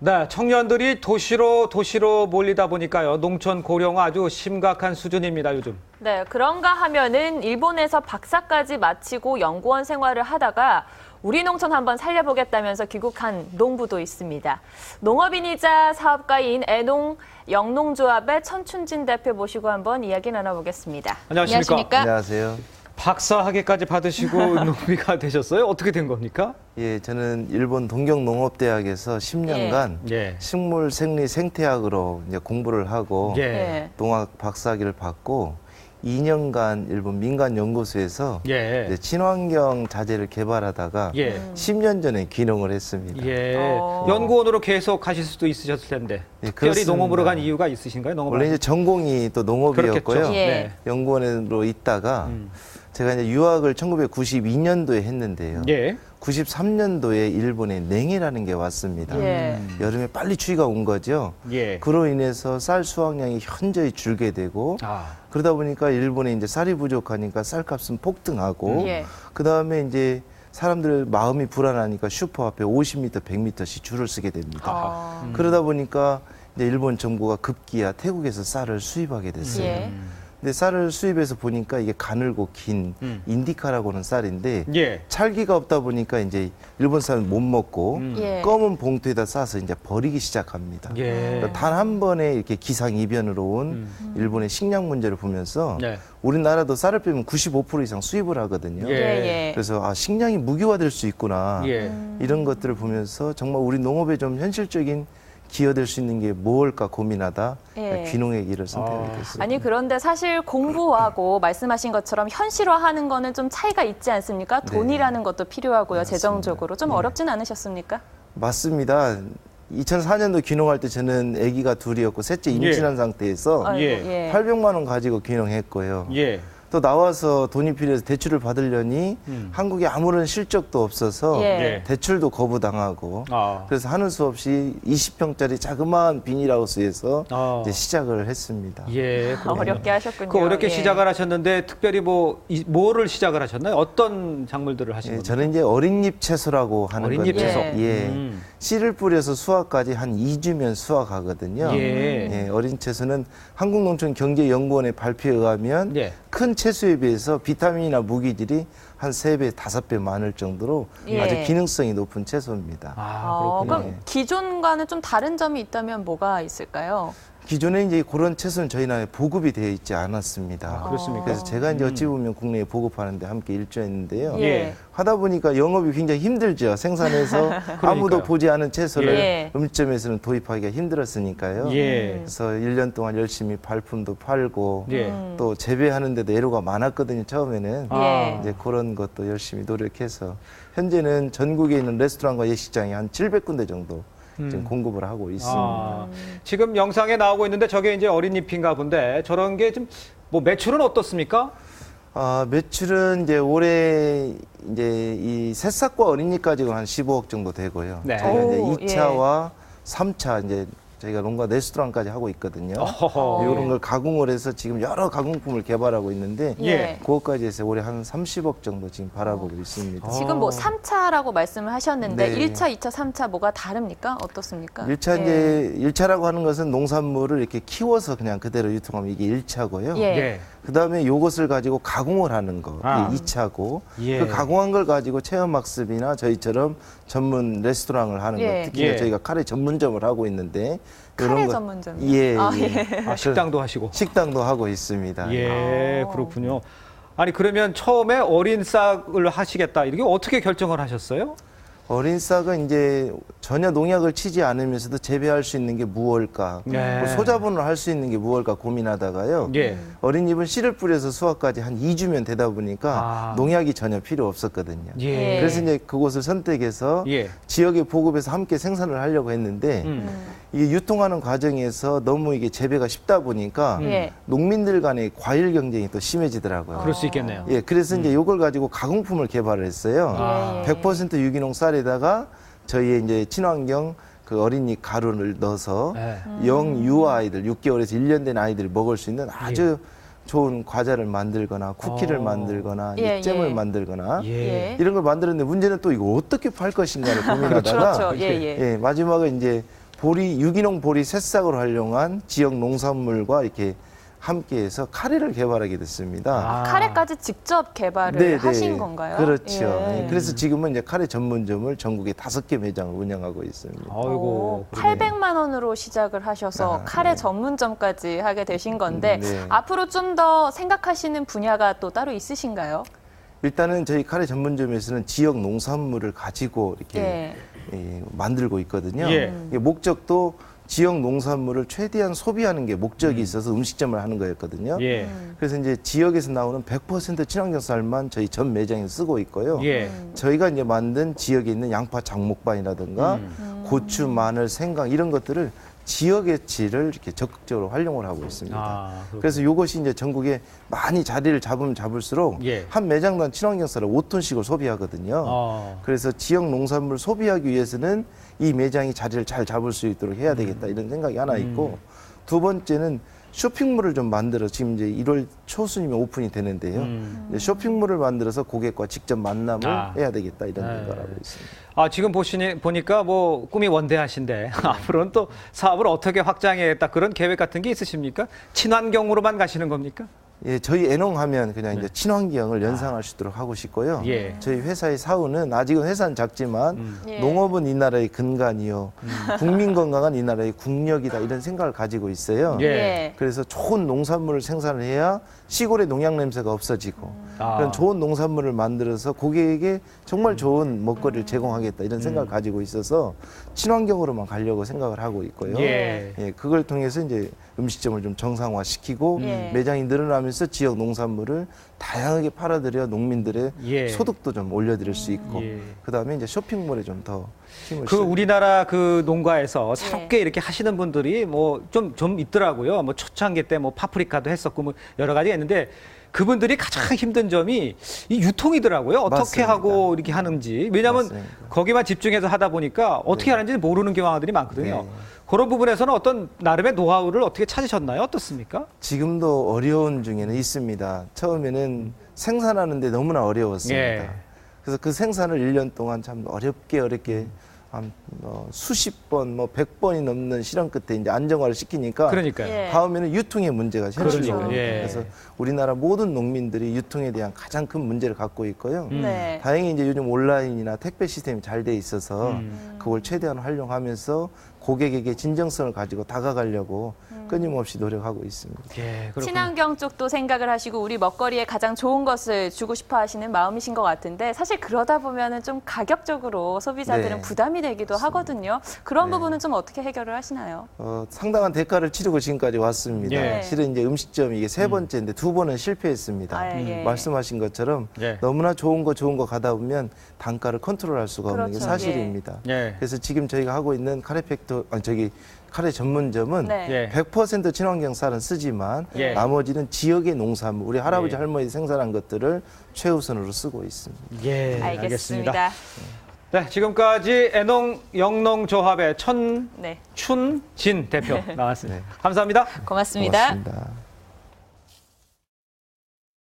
네, 청년들이 도시로 몰리다 보니까요. 농촌 고령화 아주 심각한 수준입니다, 요즘. 네, 그런가 하면은 일본에서 박사까지 마치고 연구원 생활을 하다가 우리 농촌 한번 살려보겠다면서 귀국한 농부도 있습니다. 농업인이자 사업가인 애농 영농조합의 천춘진 대표 모시고 한번 이야기 나눠보겠습니다. 안녕하십니까? 안녕하세요. 박사 학위까지 받으시고 농비가 되셨어요? 어떻게 된 겁니까? 예, 저는 일본 동경농업대학에서 10년간 예. 식물 생리 생태학으로 이제 공부를 하고 예. 농학 박사학위를 받고 2년간 일본 민간 연구소에서 예. 이제 친환경 자재를 개발하다가 예. 10년 전에 귀농을 했습니다. 예. 연구원으로 계속 가실 수도 있으셨을 텐데. 예, 특별히 그렇습니다. 농업으로 간 이유가 있으신가요? 농업 원래 이제 전공이 또 농업이었고요. 그렇겠죠. 예. 네. 연구원으로 있다가 제가 이제 유학을 1992년도에 했는데요. 예. 93년도에 일본에 냉해라는 게 왔습니다. 예. 여름에 빨리 추위가 온 거죠. 예. 그로 인해서 쌀 수확량이 현저히 줄게 되고 그러다 보니까 일본에 이제 쌀이 부족하니까 쌀값은 폭등하고 예. 그다음에 이제 사람들 마음이 불안하니까 슈퍼 앞에 50m, 100m씩 줄을 서게 됩니다. 그러다 보니까 이제 일본 정부가 급기야 태국에서 쌀을 수입하게 됐어요. 예. 근데 쌀을 수입해서 보니까 이게 가늘고 긴 인디카라고 하는 쌀인데 예. 찰기가 없다 보니까 이제 일본 쌀은 못 먹고 예. 검은 봉투에다 싸서 이제 버리기 시작합니다. 예. 단 한 번에 이렇게 기상이변으로 온 일본의 식량 문제를 보면서 네. 우리나라도 쌀을 빼면 95% 이상 수입을 하거든요. 예. 예. 그래서 식량이 무기화될 수 있구나 예. 이런 것들을 보면서 정말 우리 농업에 좀 현실적인 기여될 수 있는 게 무엇일까 고민하다 예. 귀농의 길을 선택하게 됐습니다. 아니 그런데 사실 공부하고 말씀하신 것처럼 현실화하는 거는 좀 차이가 있지 않습니까? 돈이라는 것도 필요하고요. 맞습니다. 재정적으로 좀 어렵진 않으셨습니까? 맞습니다. 2004년도 귀농할 때 저는 아기가 둘이었고 셋째 임신한 상태에서 아이고, 예. 800만 원 가지고 귀농했고요. 예. 또 나와서 돈이 필요해서 대출을 받으려니 한국에 아무런 실적도 없어서 예. 대출도 거부당하고 그래서 하는 수 없이 20평짜리 자그마한 비닐하우스에서 이제 시작을 했습니다. 예. 어렵게 하셨군요. 그 어렵게 예. 시작을 하셨는데 특별히 뭐를 시작을 하셨나요? 어떤 작물들을 하신 예, 겁니까? 저는 이제 어린잎 채소라고 하는 어린잎 건데, 채소. 예, 씨를 뿌려서 수확까지 한 2주면 수확하거든요. 예. 어린 채소는 한국농촌경제연구원의 발표에 의하면 예. 큰 채소에 비해서 비타민이나 무기질이 한 3배, 5배 많을 정도로 예. 아주 기능성이 높은 채소입니다. 그렇군요. 그럼 기존과는 좀 다른 점이 있다면 뭐가 있을까요? 기존에 이제 그런 채소는 저희 나라에 보급이 되어 있지 않았습니다. 그렇습니까? 그래서 제가 이제 어찌 보면 국내에 보급하는데 함께 일조했는데요. 예. 하다 보니까 영업이 굉장히 힘들죠. 생산해서 아무도 보지 않은 채소를 예. 음식점에서는 도입하기가 힘들었으니까요. 예. 그래서 1년 동안 열심히 발품도 팔고 예. 또 재배하는데도 애로가 많았거든요. 처음에는. 예. 이제 그런 것도 열심히 노력해서 현재는 전국에 있는 레스토랑과 예식장이 한 700군데 정도 지금 공급을 하고 있습니다. 지금 영상에 나오고 있는데 저게 이제 어린잎인가 본데 저런 게 좀 뭐 매출은 어떻습니까? 매출은 이제 올해 이제 이 새싹과 어린잎 가지고 한 15억 정도 되고요. 네. 저희가 오, 이제 2차와 3차 이제 저희가 농가 레스토랑까지 하고 있거든요. 어허허. 이런 걸 가공을 해서 지금 여러 가공품을 개발하고 있는데 예. 그것까지 해서 올해 한 30억 정도 지금 바라보고 있습니다. 지금 뭐 3차라고 말씀을 하셨는데 네. 1차, 2차, 3차 뭐가 다릅니까? 어떻습니까? 1차 예. 이제 1차라고 하는 것은 농산물을 이렇게 키워서 그냥 그대로 유통하면 이게 1차고요. 예. 그다음에 요것을 가지고 가공을 하는 거 아. 이게 2차고 예. 그 가공한 걸 가지고 체험학습이나 저희처럼 전문 레스토랑을 하는 예. 거 특히 예. 저희가 카레 전문점을 하고 있는데 카레 이런 거- 전문점이요? 예, 아, 예. 식당도 하시고. 식당도 하고 있습니다. 예, 그렇군요. 아니 그러면 처음에 어린 싹을 하시겠다 이렇게 어떻게 결정을 하셨어요? 어린 싹은 이제 전혀 농약을 치지 않으면서도 재배할 수 있는 게 무엇일까, 네. 뭐 소자본을 할 수 있는 게 무엇일까 고민하다가요. 예. 어린잎은 씨를 뿌려서 수확까지 한 2주면 되다 보니까 농약이 전혀 필요 없었거든요. 예. 그래서 이제 그곳을 선택해서 예. 지역에 보급해서 함께 생산을 하려고 했는데 이게 유통하는 과정에서 너무 이게 재배가 쉽다 보니까 예. 농민들 간의 과일 경쟁이 또 심해지더라고요. 그럴 수 있겠네요. 예, 그래서 이제 이걸 가지고 가공품을 개발을 했어요. 아. 100% 유기농 쌀에다가 저희의 이제 친환경 그 어린이 가루를 넣어서 네. 영유아 아이들 6개월에서 1년 된 아이들이 먹을 수 있는 아주 좋은 과자를 만들거나 쿠키를 만들거나 예, 잼을 예. 만들거나 예. 이런 걸 만들었는데 문제는 또 이거 어떻게 팔 것인가를 고민하다가 그렇죠. 예, 예. 예, 마지막에 이제 보리 유기농 보리 새싹을 활용한 지역 농산물과 이렇게 함께해서 카레를 개발하게 됐습니다. 카레까지 직접 개발을 하신 건가요? 그렇죠. 예. 그래서 지금은 이제 카레 전문점을 전국에 5개 매장을 운영하고 있습니다. 아이고. 800만 원으로 시작을 하셔서 카레 전문점까지 하게 되신 건데 네. 앞으로 좀 더 생각하시는 분야가 또 따로 있으신가요? 일단은 저희 카레 전문점에서는 지역 농산물을 가지고 이렇게 만들고 있거든요. 예. 이게 목적도 지역 농산물을 최대한 소비하는 게 목적이 있어서 음식점을 하는 거였거든요. 예. 그래서 이제 지역에서 나오는 100% 친환경 쌀만 저희 전 매장에 쓰고 있고요. 예. 저희가 이제 만든 지역에 있는 양파 장목반이라든가 고추, 마늘, 생강 이런 것들을 지역의 질을 이렇게 적극적으로 활용을 하고 있습니다. 그렇군요. 그래서 이것이 이제 전국에 많이 자리를 잡으면 잡을수록 예. 한 매장당 친환경 쌀을 5톤씩을 소비하거든요. 그래서 지역 농산물 소비하기 위해서는 이 매장이 자리를 잘 잡을 수 있도록 해야 되겠다 이런 생각이 하나 있고 두 번째는 쇼핑몰을 좀 만들어 지금 이제 1월 초순이면 오픈이 되는데요. 이제 쇼핑몰을 만들어서 고객과 직접 만남을 해야 되겠다 이런 생각을 하고 있습니다. 지금 보니까 뭐 꿈이 원대하신데 앞으로는 또 사업을 어떻게 확장해야겠다 그런 계획 같은 게 있으십니까? 친환경으로만 가시는 겁니까? 예, 저희 애농하면 그냥 이제 친환경을 연상할 수 있도록 하고 싶고요. 예. 저희 회사의 사우는 아직은 회사는 작지만 예. 농업은 이 나라의 근간이요. 국민 건강은 이 나라의 국력이다 이런 생각을 가지고 있어요. 예. 그래서 좋은 농산물을 생산을 해야 시골의 농약 냄새가 없어지고 그런 좋은 농산물을 만들어서 고객에게 정말 좋은 먹거리를 제공하겠다 이런 생각을 가지고 있어서 친환경으로만 가려고 생각을 하고 있고요. 예. 예, 그걸 통해서 이제 음식점을 좀 정상화시키고 매장이 늘어나면서 지역 농산물을 다양하게 팔아드려 농민들의 예. 소득도 좀 올려드릴 수 있고 예. 그다음에 이제 쇼핑몰에 좀 더 힘을 그 실어야 우리나라 그 농가에서 새롭게 이렇게 하시는 분들이 뭐 좀 있더라고요. 뭐 초창기 때 뭐 파프리카도 했었고 뭐 여러 가지가 있는데 그분들이 가장 힘든 점이 이 유통이더라고요. 어떻게 맞습니다. 하고 이렇게 하는지. 왜냐하면 맞습니다. 거기만 집중해서 하다 보니까 어떻게 하는지 모르는 경우들이 많거든요. 네. 그런 부분에서는 어떤 나름의 노하우를 어떻게 찾으셨나요? 어떻습니까? 지금도 어려운 중에는 있습니다. 처음에는 생산하는데 너무나 어려웠습니다. 예. 그래서 그 생산을 1년 동안 참 어렵게 한 수십 번, 100번이 넘는 실험 끝에 이제 안정화를 시키니까 그러니까요. 예. 다음에는 유통의 문제가 현실적으로 그러니까요. 예. 그래서 우리나라 모든 농민들이 유통에 대한 가장 큰 문제를 갖고 있고요. 네. 다행히 이제 요즘 온라인이나 택배 시스템이 잘 돼 있어서 그걸 최대한 활용하면서 고객에게 진정성을 가지고 다가가려고 끊임없이 노력하고 있습니다. 예, 그렇군요. 친환경 쪽도 생각을 하시고 우리 먹거리에 가장 좋은 것을 주고 싶어 하시는 마음이신 것 같은데 사실 그러다 보면은 좀 가격적으로 소비자들은 네. 부담이 되기도 하거든요. 그런 네. 부분은 좀 어떻게 해결을 하시나요? 상당한 대가를 치르고 지금까지 왔습니다. 예. 실은 이제 음식점이 이게 3번째인데 2번은 실패했습니다. 예. 말씀하신 것처럼 예. 너무나 좋은 거 가다 보면 단가를 컨트롤할 수가 없는 게 그렇죠. 사실입니다. 예. 그래서 지금 저희가 하고 있는 카레 전문점은 네. 예. 100% 친환경 쌀은 쓰지만 예. 나머지는 지역의 농산물, 우리 할아버지 예. 할머니 생산한 것들을 최우선으로 쓰고 있습니다. 예, 알겠습니다. 네, 지금까지 애농 영농조합의 네. 천춘진 대표 나왔습니다. 감사합니다. 고맙습니다. 고맙습니다.